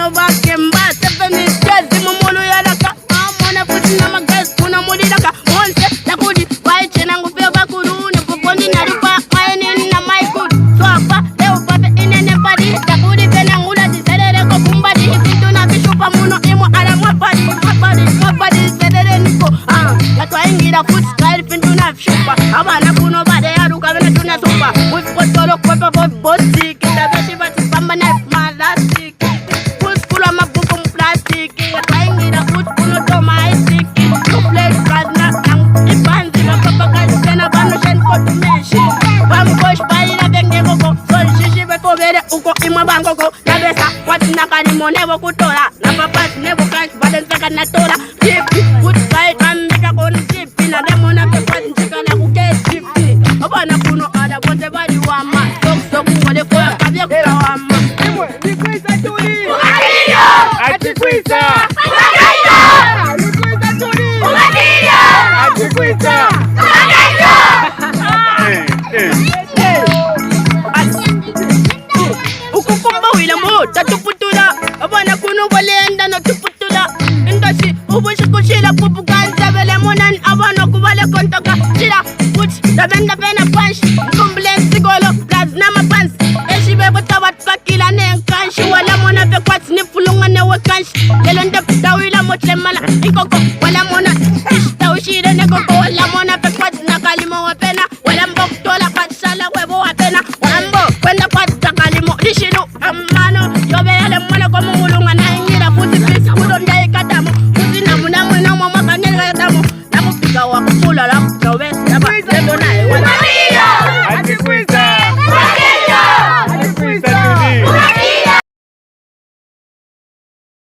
kuno bakemba 7 years mumulu yalaka amona futhi namagesi kuna mulilaka monse yakudi wayechena ngufika bakulu nekuboni nalupa mayeni na maikulu swapa leo pape inene padi yakudi pena ngula diselele ko kumbadi ifitu na bishupa muno imo ala mwapadi sedele niko yatwa ingira futhi style fintu na bishupa abana kuno bade yaruka bena tuna sopa wifotolo kwa bosi kita beshi bati pamba na malastic full ama buku plastic yatwa ingira futhi kuno tomatic to play plasma ibanzi bakapaka tena bano shen kotumeshi bambosh baila benge boko sol shishi beko bere uko imwa bangoko nabesa wati nakani monevo kutola na papas nevo cash baden saka na tola tipi good side ambika koni tipi na demona pepas njika na kuke tipi obana kuno ada bote badi wama sok ngole kwa kabia kwa wama nikwisa tuli atikwisa nikwisa tuli atikwisa ukukumba wila mo tatuputula abana kuno balenda na tuputula indasi ubushikushila kubukanza bele monan abana kubale kontaka chila puch dabenda pena punch kumble sigolo plazna mapans eshibe botawat fakila ne kanshi wala mona be kwat ni fulunga ne wakanshi lelonde dawila motlemala ikoko